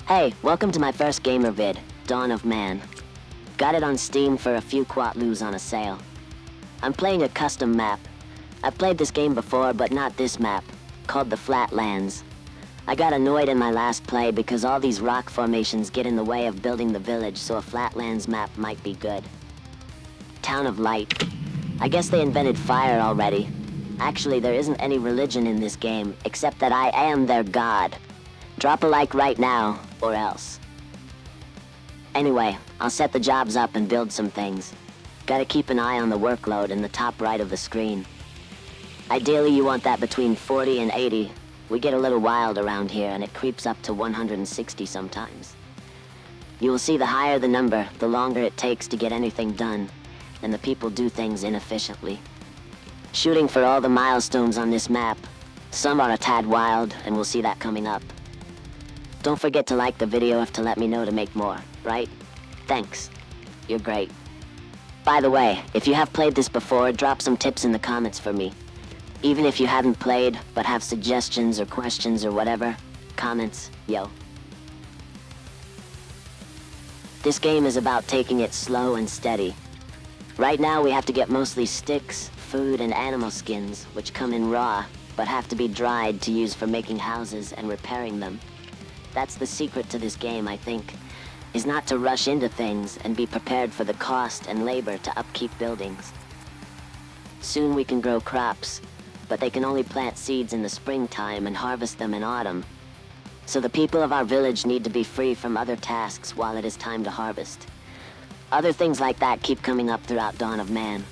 Hey, welcome to my first gamer vid, Dawn of Man. Got it on Steam for a few quatloos on a sale. I'm playing a custom map. I've played this game before, but not this map, called the Flatlands. I got annoyed in my last play because all these rock formations get in the way of building the village, so a Flatlands map might be good. Town of Light. I guess they invented fire already. Actually, there isn't any religion in this game, except that I am their god. Drop a like right now, or else. Anyway, I'll set the jobs up and build some things. Gotta keep an eye on the workload in the top right of the screen. Ideally, you want that between 40 and 80. We get a little wild around here, and it creeps up to 160 sometimes. You will see the higher the number, the longer it takes to get anything done, and the people do things inefficiently. Shooting for all the milestones on this map. Some are a tad wild, and we'll see that coming up. Don't forget to like the video to let me know to make more, right? Thanks. You're great. By the way, if you have played this before, drop some tips in the comments for me. Even if you haven't played, but have suggestions or questions or whatever, comments, yo. This game is about taking it slow and steady. Right now we have to get mostly sticks, food, and animal skins, which come in raw, but have to be dried to use for making houses and repairing them. That's the secret to this game, I think, is not to rush into things and be prepared for the cost and labor to upkeep buildings. Soon we can grow crops, but they can only plant seeds in the springtime and harvest them in autumn. So the people of our village need to be free from other tasks while it is time to harvest. Other things like that keep coming up throughout Dawn of Man.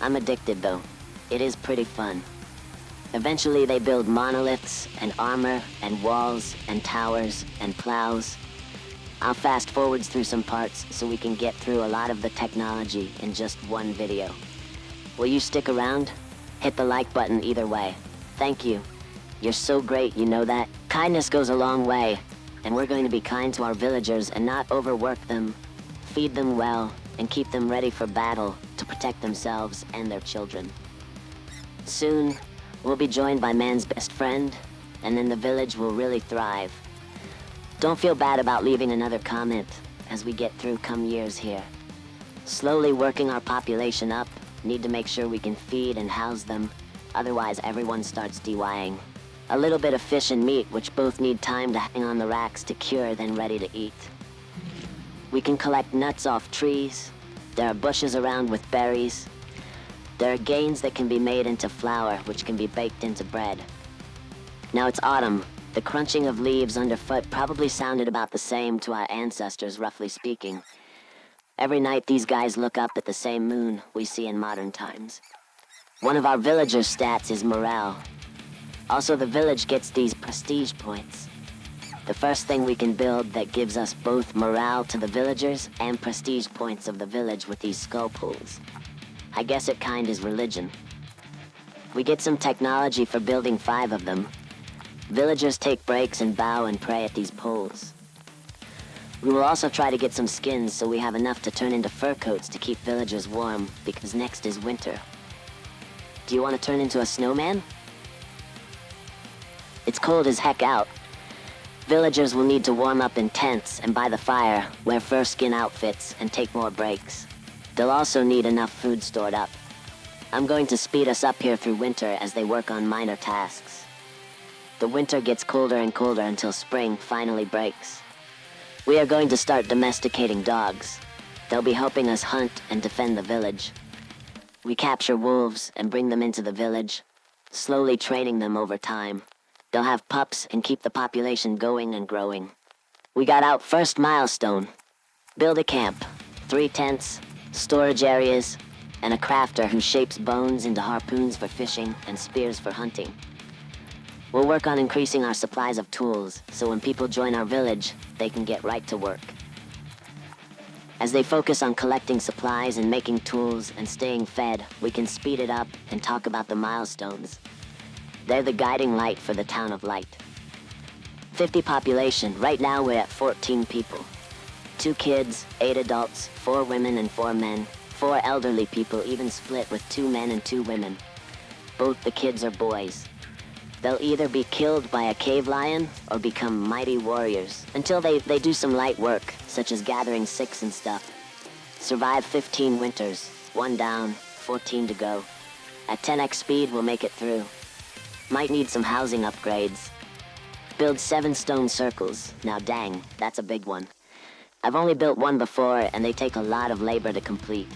I'm addicted though. It is pretty fun. Eventually they build monoliths and armor and walls and towers and plows. I'll fast forwards through some parts so we can get through a lot of the technology in just one video. Will you stick around? Hit the like button either way. Thank you. You're so great, you know that? Kindness goes a long way, and we're going to be kind to our villagers and not overwork them, feed them well, and keep them ready for battle to protect themselves and their children. Soon, we'll be joined by man's best friend, and then the village will really thrive. Don't feel bad about leaving another comment as we get through come years here. Slowly working our population up, need to make sure we can feed and house them, otherwise everyone starts DYing. A little bit of fish and meat, which both need time to hang on the racks to cure, then ready to eat. We can collect nuts off trees. There are bushes around with berries. There are gains that can be made into flour, which can be baked into bread. Now it's autumn. The crunching of leaves underfoot probably sounded about the same to our ancestors, roughly speaking. Every night these guys look up at the same moon we see in modern times. One of our villagers' stats is morale. Also, the village gets these prestige points. The first thing we can build that gives us both morale to the villagers and prestige points of the village with these skull pools. I guess it kind is religion. We get some technology for building 5 of them. Villagers take breaks and bow and pray at these poles. We will also try to get some skins so we have enough to turn into fur coats to keep villagers warm, because next is winter. Do you want to turn into a snowman? It's cold as heck out. Villagers will need to warm up in tents and by the fire, wear fur skin outfits, and take more breaks. They'll also need enough food stored up. I'm going to speed us up here through winter as they work on minor tasks. The winter gets colder and colder until spring finally breaks. We are going to start domesticating dogs. They'll be helping us hunt and defend the village. We capture wolves and bring them into the village, slowly training them over time. They'll have pups and keep the population going and growing. We got out first milestone. Build a camp, 3 tents, storage areas, and a crafter who shapes bones into harpoons for fishing and spears for hunting. We'll work on increasing our supplies of tools, so when people join our village, they can get right to work. As they focus on collecting supplies and making tools and staying fed, we can speed it up and talk about the milestones. They're the guiding light for the Town of Light. 50 population, right now we're at 14 people. 2 kids, 8 adults, 4 women and 4 men, 4 elderly people even split with 2 men and 2 women. Both the kids are boys. They'll either be killed by a cave lion or become mighty warriors until they do some light work, such as gathering sticks and stuff. Survive 15 winters, 1 down, 14 to go. At 10x speed, we'll make it through. Might need some housing upgrades. Build 7 stone circles. Now dang, that's a big one. I've only built one before, and they take a lot of labor to complete.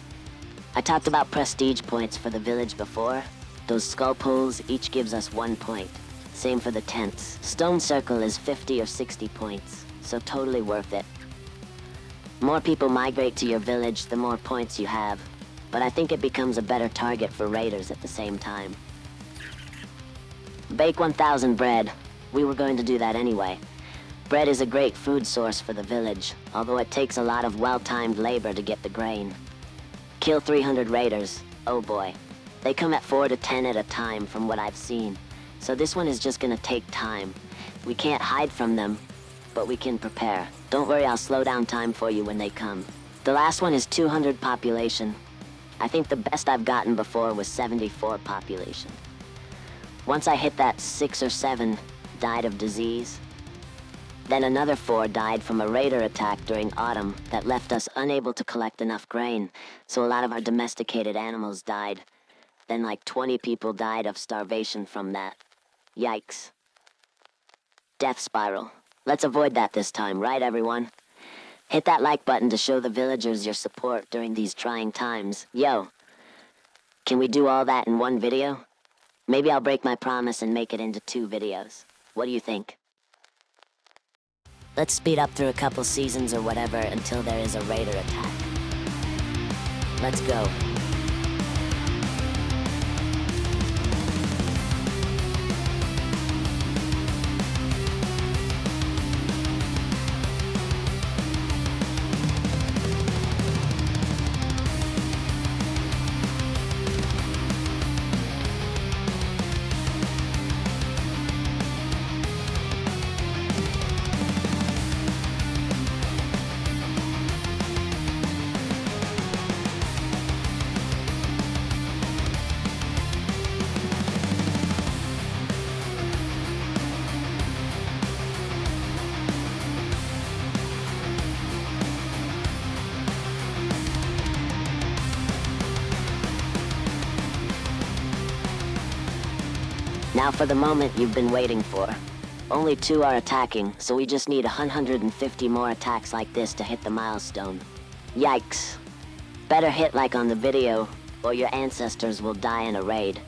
I talked about prestige points for the village before. Those skull poles each gives us 1 point. Same for the tents. Stone circle is 50 or 60 points, so totally worth it. More people migrate to your village, the more points you have, but I think it becomes a better target for raiders at the same time. Bake 1,000 bread. We were going to do that anyway. Bread is a great food source for the village, although it takes a lot of well-timed labor to get the grain. Kill 300 raiders. Oh boy. They come at 4 to 10 at a time from what I've seen, so this one is just gonna take time. We can't hide from them, but we can prepare. Don't worry, I'll slow down time for you when they come. The last one is 200 population. I think the best I've gotten before was 74 population. Once I hit that, 6 or 7 died of disease. Then another 4 died from a raider attack during autumn that left us unable to collect enough grain, so a lot of our domesticated animals died. Then like 20 people died of starvation from that. Yikes. Death spiral. Let's avoid that this time, right everyone? Hit that like button to show the villagers your support during these trying times. Yo, can we do all that in one video? Maybe I'll break my promise and make it into 2 videos. What do you think? Let's speed up through a couple seasons or whatever until there is a raider attack. Let's go. Now for the moment you've been waiting for. Only 2 are attacking, so we just need 150 more attacks like this to hit the milestone. Yikes. Better hit like on the video, or your ancestors will die in a raid.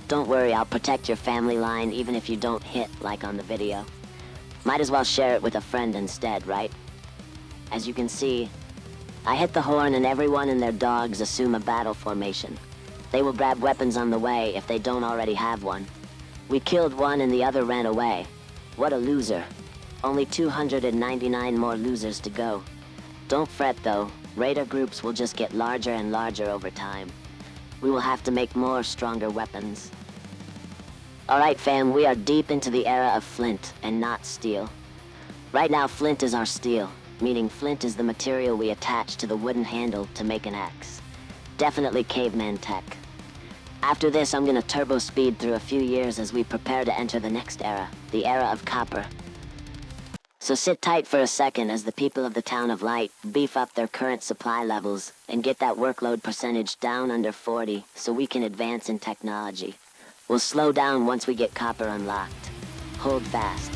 Don't worry, I'll protect your family line even if you don't hit like on the video. Might as well share it with a friend instead, right? As you can see, I hit the horn and everyone and their dogs assume a battle formation. They will grab weapons on the way if they don't already have one. We killed one and the other ran away. What a loser. Only 299 more losers to go. Don't fret though, raider groups will just get larger and larger over time. We will have to make more stronger weapons. Alright fam, we are deep into the era of flint and not steel. Right now flint is our steel, meaning flint is the material we attach to the wooden handle to make an axe. Definitely caveman tech. After this, I'm gonna turbo speed through a few years as we prepare to enter the next era, the era of copper. So sit tight for a second as the people of the Town of Light beef up their current supply levels and get that workload percentage down under 40 so we can advance in technology. We'll slow down once we get copper unlocked. Hold fast.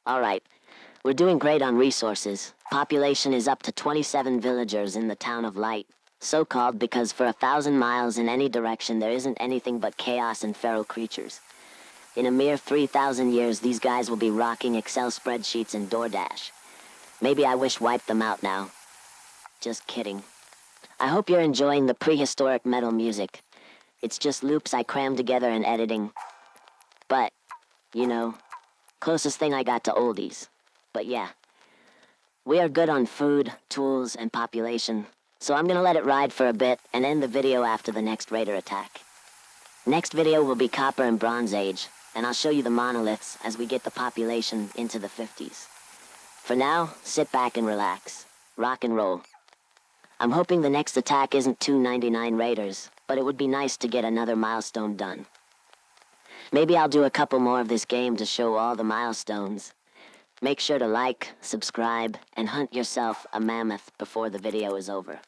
Alright, we're doing great on resources. Population is up to 27 villagers in the town of Light. So called because for 1,000 miles in any direction there isn't anything but chaos and feral creatures. In a mere 3,000 years, these guys will be rocking Excel spreadsheets and DoorDash. Maybe I wish wiped them out now. Just kidding. I hope you're enjoying the prehistoric metal music. It's just loops I crammed together in editing. But, you know, closest thing I got to oldies. But yeah. We are good on food, tools, and population. So I'm gonna let it ride for a bit and end the video after the next raider attack. Next video will be Copper and Bronze Age, and I'll show you the monoliths as we get the population into the 50s. For now, sit back and relax. Rock and roll. I'm hoping the next attack isn't 299 raiders, but it would be nice to get another milestone done. Maybe I'll do a couple more of this game to show all the milestones. Make sure to like, subscribe, and hunt yourself a mammoth before the video is over.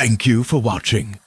Thank you for watching.